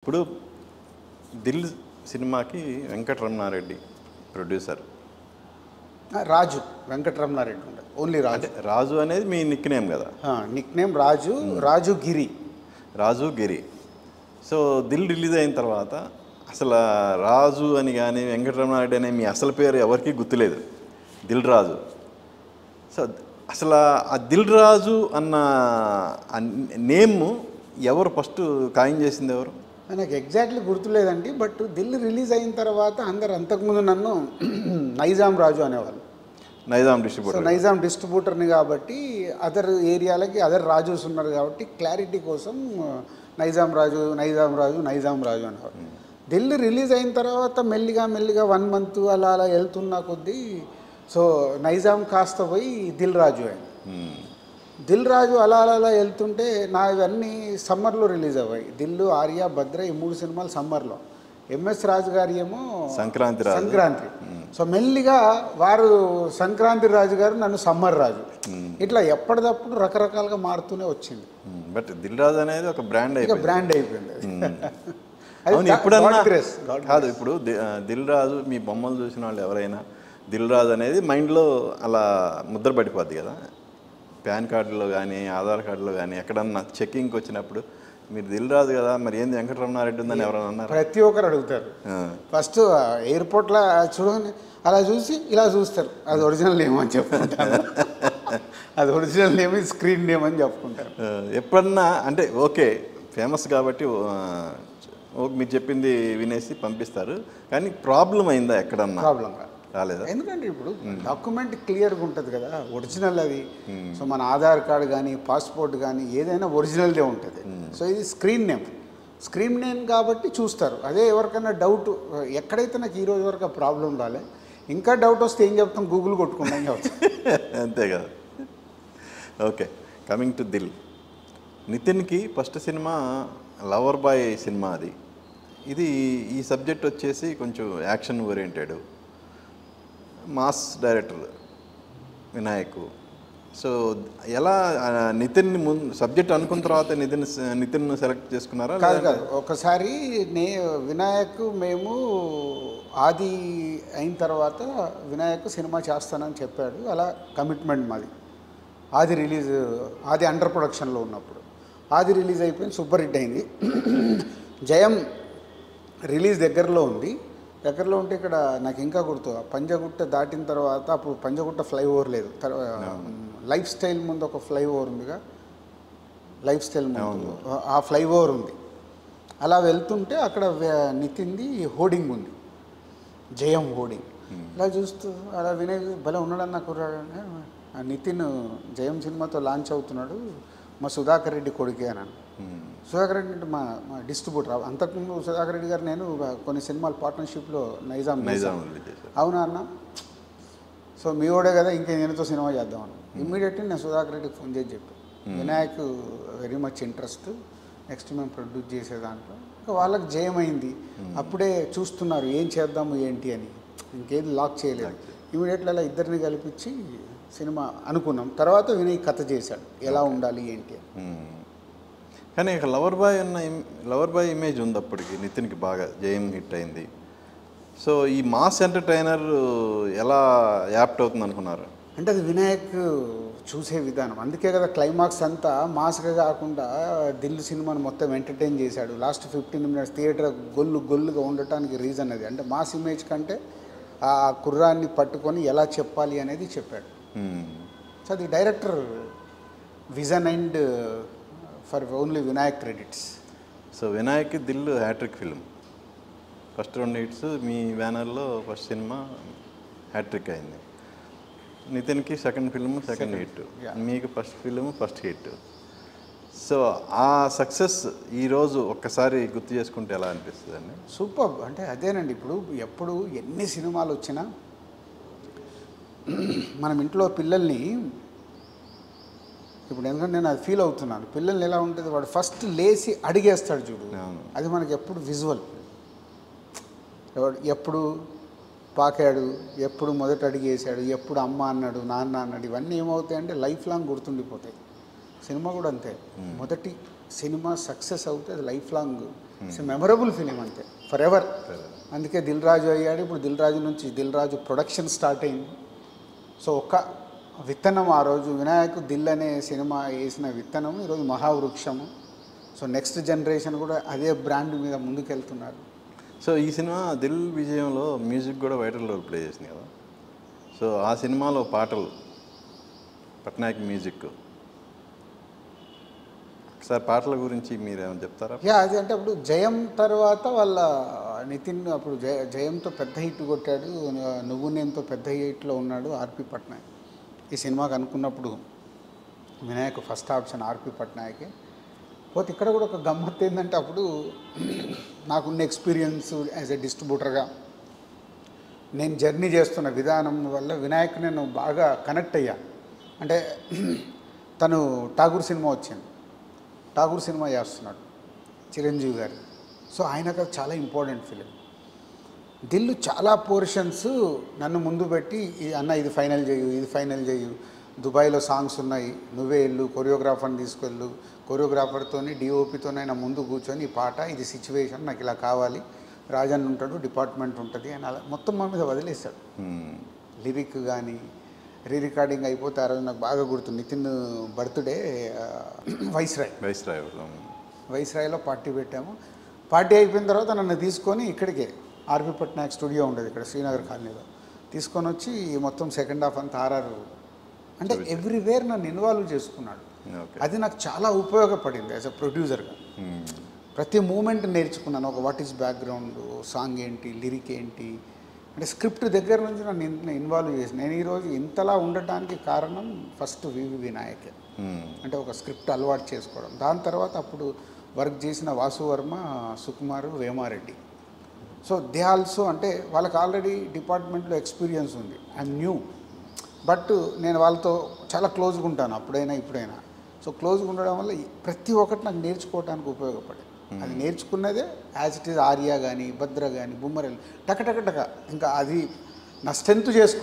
ఇప్పుడు దిల్ సినిమాకి వెంకటరమణారెడ్డి ప్రొడ్యూసర్. రాజు వెంకటరమణారెడ్డి ఉండదు, ఓన్లీ రాజు. అంటే రాజు అనేది మీ నిక్ నేమ్ కదా? నిక్ నేమ్ రాజు, రాజు గిరి. రాజు గిరి. సో దిల్ రిలీజ్ అయిన తర్వాత అసలు రాజు అని కానీ వెంకటరమణారెడ్డి అనే మీ అసలు పేరు ఎవరికీ గుర్తులేదు, దిల్ రాజు. సో అసలు ఆ దిల్ రాజు అన్న నేమ్ ఎవరు ఫస్ట్ కాయిన్ చేసింది ఎవరు? నాకు ఎగ్జాక్ట్లీ గుర్తులేదండి. బట్ దిల్ రిలీజ్ అయిన తర్వాత అందరు అంతకుముందు నన్ను నైజాం రాజు అనేవాళ్ళు. నైజాం డిస్ట్రిబ్యూటర్. నైజాం డిస్ట్రిబ్యూటర్ని కాబట్టి అదర్ ఏరియాలకి అదర్ రాజుస్ ఉన్నారు కాబట్టి క్లారిటీ కోసం నైజాం రాజు నైజాం రాజు నైజాం రాజు అనేవారు. దిల్ రిలీజ్ అయిన తర్వాత మెల్లిగా 1 మంత్ అలా అలా వెళ్తున్న కొద్దీ సో నైజాం కాస్త పోయి దిల్ రాజు అయింది. దిల్ రాజు అలా అలా అలా వెళ్తుంటే నా ఇవన్నీ సమ్మర్లో రిలీజ్ అవ్వాయి. దిల్లు, ఆర్య, భద్ర ఈ 3 సినిమాలు సమ్మర్లో. ఎంఎస్ రాజు గారి ఏమో సంక్రాంతి. సో మెల్లిగా వారు సంక్రాంతి రాజు గారు, నన్ను సమ్మర్ రాజు, ఇట్లా ఎప్పటికప్పుడు రకరకాలుగా మారుతూనే వచ్చింది. బట్ దిల్ రాజు అనేది ఒక బ్రాండ్ అయిపోయింది. ఎప్పుడన్నా కాదు, ఇప్పుడు దిల్ రాజు మీ బొమ్మలు చూసిన వాళ్ళు ఎవరైనా దిల్ రాజు అనేది మైండ్లో అలా ముద్ర పడిపోద్ది కదా. పాన్ కార్డులో కానీ ఆధార్ కార్డులో కానీ ఎక్కడన్నా చెక్కింగ్కి వచ్చినప్పుడు మీరు దిల్ రాజు కదా, మరి ఏంది వెంకటరమణారెడ్డి ఉందని ఎవరైనా అన్నారు? ప్రతి ఒక్కరు అడుగుతారు. ఫస్ట్ ఎయిర్పోర్ట్లో చూడని అలా చూసి ఇలా చూస్తారు, అది ఒరిజినల్ నేమ్ అని చెప్పుకుంటారు. అది ఒరిజినల్ నేమ్, స్క్రీన్ నేమ్ అని చెప్పుకుంటారు. ఎప్పుడన్నా అంటే ఓకే ఫేమస్ కాబట్టి మీరు చెప్పింది వినేసి పంపిస్తారు, కానీ ప్రాబ్లం అయిందా ఎక్కడన్నా? ప్రాబ్లం రాలేదా? ఎందుకంటే ఇప్పుడు డాక్యుమెంట్ క్లియర్గా ఉంటుంది కదా, ఒరిజినల్ అది. సో మన ఆధార్ కార్డు కానీ పాస్పోర్ట్ కానీ ఏదైనా ఒరిజినల్దే ఉంటుంది. సో ఇది స్క్రీన్ నేమ్ కాబట్టి చూస్తారు. అదే ఎవరికైనా డౌట్ ఎక్కడైతే నాకు ఈ రోజు వరకు ప్రాబ్లం రాలే. ఇంకా డౌట్ వస్తే ఏం చెప్తాం, గూగుల్ కొట్టుకుంటాం చెప్తాం. అంతే కదా. Okay, coming to Dil. నితిన్కి first cinema lover boy cinema అది. ఇది ఈ సబ్జెక్ట్ వచ్చేసి కొంచెం action oriented, mass director Vinayak. So ఎలా నితిన్ ముందు సబ్జెక్ట్ అనుకున్న తర్వాత నితిన్ సెలెక్ట్ చేసుకున్నారా? కాదు, ఒకసారి వినాయక్ మేము ఆది అయిన తర్వాత వినాయక్ సినిమా చేస్తానని చెప్పాడు. అలా కమిట్మెంట్ మాది. ఆది అండర్ ప్రొడక్షన్లో ఉన్నప్పుడు ఆది రిలీజ్ అయిపోయింది, సూపర్ హిట్ అయింది. జయం రిలీజ్ దగ్గరలో ఉంటే ఇక్కడ నాకు ఇంకా గుర్తు, పంజగుట్ట దాటిన తర్వాత, అప్పుడు పంజగుట్ట ఫ్లైఓవర్ లేదు, లైఫ్ స్టైల్ ముందు ఒక ఫ్లైఓవర్ ఉందిగా, లైఫ్ స్టైల్ ముందు ఆ ఫ్లైఓవర్ ఉంది. అలా వెళ్తుంటే అక్కడ నితిన్ది హోర్డింగ్ ఉంది, జయం హోర్డింగ్. ఇలా చూస్తూ అలా వినయ్ భలే ఉన్నాడన్న కుర్రాడు. నితిన్ జయం సినిమాతో లాంచ్ అవుతున్నాడు, మా సుధాకర్ రెడ్డి కొడుకే అన్నాను. సుధాకర్ రెడ్డి అంటే మా డిస్ట్రిబ్యూటర్. అంతకుముందు సుధాకర్ రెడ్డి గారు నేను కొన్ని సినిమాలు పార్ట్నర్షిప్లో నైజాం. అవునా అన్న, సో మీ వాడే కదా, ఇంకా నేనుతో సినిమా చేద్దామని ఇమ్మీడియట్లీ నేను సుధాకర్ రెడ్డికి ఫోన్ చేసి చెప్పాను, Vinayak very much interest, next మేము ప్రొడ్యూస్ చేసే దాంట్లో. ఇంకా వాళ్ళకి జయమైంది, అప్పుడే చూస్తున్నారు ఏం చేద్దాము ఏంటి అని, ఇంకేది లాక్ చేయలేదు. ఇమ్మీడియట్లీ అలా ఇద్దరిని కలిపించి సినిమా అనుకున్నాం. తర్వాత వినయ్ కథ చేశాడు ఎలా ఉండాలి ఏంటి అని. కానీ ఇక లవర్ బాయ్ ఇమేజ్ ఉంది అప్పటికి నితిన్కి, బాగా జయం హిట్ అయింది. సో ఈ మాస్ ఎంటర్టైనర్ ఎలా యాప్ట్ అవుతుంది అనుకున్నారు? అంటే అది వినాయక్ చూసే విధానం, అందుకే కదా క్లైమాక్స్ అంతా మాస్గా కాకుండా దిల్ సినిమాను మొత్తం ఎంటర్టైన్ చేశాడు. లాస్ట్ 15 minutes థియేటర్ గొల్లుగా ఉండటానికి రీజన్ అది. అంటే మాస్ ఇమేజ్ కంటే ఆ కుర్రాన్ని పట్టుకొని ఎలా చెప్పాలి అనేది చెప్పాడు. సో అది director vision and for only Vinayak credits. So Vinayak Dil hattrick film, first 2 hits మీ బ్యానర్లో. ఫస్ట్ సినిమా హ్యాట్రిక్ అయింది, నితిన్కి సెకండ్ ఫిల్మ్ సెకండ్ హిట్, మీకు first film first hit. So ఆ సక్సెస్ ఈరోజు ఒక్కసారి గుర్తు చేసుకుంటే ఎలా అనిపిస్తుంది అండి? సూపర్. అంటే అదేనండి, ఇప్పుడు ఎప్పుడు ఎన్ని సినిమాలు వచ్చినా మనం ఇంట్లో పిల్లల్ని, ఇప్పుడు ఎందుకంటే నేను అది ఫీల్ అవుతున్నాను, పిల్లల్ని ఎలా ఉంటుంది, వాడు ఫస్ట్ లేచి అడిగేస్తాడు చూడు, అది మనకి ఎప్పుడు విజువల్. ఎప్పుడు పాకాడు, ఎప్పుడు మొదట అడిగేసాడు, ఎప్పుడు అమ్మ అన్నాడు, నాన్న అన్నాడు, ఇవన్నీ ఏమవుతాయంటే లైఫ్ లాంగ్ గుర్తుండిపోతాయి. సినిమా కూడా అంతే, మొదటి సినిమా సక్సెస్ అవుతే అది life long it's memorable film అంతే, ఫర్ ఎవర్. అందుకే దిల్ రాజు అయ్యాడు. ఇప్పుడు దిల్ రాజు నుంచి దిల్ రాజు ప్రొడక్షన్ స్టార్ట్ అయింది. సో ఒక్క విత్తనం ఆ రోజు వినాయక్ దిల్ అనే సినిమా వేసిన విత్తనం ఈరోజు మహావృక్షము. సో నెక్స్ట్ జనరేషన్ కూడా అదే బ్రాండ్ మీద ముందుకెళ్తున్నారు. సో ఈ సినిమా దిల్ విజయంలో మ్యూజిక్ కూడా వైటల్ రోల్ ప్లే చేసింది కదా. సో ఆ సినిమాలో పాటలు పట్నాయక్ మ్యూజిక్, ఒకసారి పాటల గురించి మీరు ఏమైనా చెప్తారా? అది అంటే అప్పుడు జయం తర్వాత వాళ్ళ నితిన్ అప్పుడు జయంతో పెద్ద హిట్ కొట్టాడు, నువ్వు నేనుతో పెద్ద హిట్లో ఉన్నాడు ఆర్పి పట్నాయక్. ఈ సినిమాకి అనుకున్నప్పుడు వినాయక్ ఫస్ట్ ఆప్షన్ ఆర్పి పట్నాయకే. పోతే ఇక్కడ కూడా ఒక గమ్మత్తు ఏంటంటే అప్పుడు నాకున్న ఎక్స్పీరియన్స్ యాజ్ ఎ డిస్ట్రిబ్యూటర్గా నేను జర్నీ చేస్తున్న విధానం వల్ల వినాయక్ నేను బాగా కనెక్ట్ అయ్యాను. అంటే తను ఠాగూర్ సినిమా వచ్చింది, ఠాగూర్ సినిమా చేస్తున్నాడు చిరంజీవి గారు. సో ఆయనకు చాలా ఇంపార్టెంట్ ఫిలిం. దిల్లు చాలా పోర్షన్స్ నన్ను ముందు పెట్టి అన్న ఇది ఫైనల్ చేయు, ఇది ఫైనల్ చేయు, దుబాయ్లో సాంగ్స్ ఉన్నాయి, నువ్వే వెళ్ళు, కొరియోగ్రాఫర్ని తీసుకెళ్ళు, కొరియోగ్రాఫర్తోని డిఓపితోనైనా ముందు కూర్చొని ఈ పాట ఇది సిచ్యువేషన్ నాకు ఇలా కావాలి, రాజన్ ఉంటాడు, డిపార్ట్మెంట్ ఉంటుంది అని అలా మొత్తం మా మీద వదిలేస్తాడు. లిరిక్ కానీ రికార్డింగ్ అయిపోతే ఆ రోజు నాకు బాగా గుర్తు, నితిన్ బర్త్డే వైస్రాయ్లో పార్టీ పెట్టాము. పార్టీ అయిపోయిన తర్వాత నన్ను తీసుకొని ఇక్కడికే ఆర్పి పట్నాయక్ స్టూడియో ఉండేది ఇక్కడ శ్రీనగర్ కాలనీలో, తీసుకొని వచ్చి మొత్తం సెకండ్ హాఫ్ అంతా ఆర్ఆర్ అంటే ఎవ్రీవేర్ నన్ను ఇన్వాల్వ్ చేసుకున్నాడు. అది నాకు చాలా ఉపయోగపడింది యాజ్ అ ప్రొడ్యూసర్గా. ప్రతి మూమెంట్ నేర్చుకున్నాను. ఒక వాట్ ఈస్ బ్యాక్గ్రౌండ్, సాంగ్ ఏంటి, లిరిక్ ఏంటి, అంటే స్క్రిప్ట్ దగ్గర నుంచి నన్ను ఇన్వాల్వ్ చేసి నేను ఈరోజు ఇంతలా ఉండటానికి కారణం ఫస్ట్ వివి వినాయకే. అంటే ఒక స్క్రిప్ట్ అలవాటు చేసుకోవడం, దాని తర్వాత అప్పుడు వర్క్ చేసిన Vasu Varma, Sukumar, Vemareddy. So they also అంటే వాళ్ళకి ఆల్రెడీ డిపార్ట్మెంట్లో ఎక్స్పీరియన్స్ ఉంది, ఐఎమ్ న్యూ. బట్ నేను వాళ్ళతో చాలా క్లోజ్గా ఉంటాను అప్పుడైనా ఇప్పుడైనా. సో క్లోజ్గా ఉండడం వల్ల ప్రతి ఒక్కటి నాకు నేర్చుకోవడానికి ఉపయోగపడింది. అది నేర్చుకున్నదే యాజ్ ఇట్ ఈజ్ ఆర్యా కానీ భద్ర కానీ బుమ్మరెల్ టక ఇంకా అది నా స్ట్రెంత్ చేసుకున్నాను.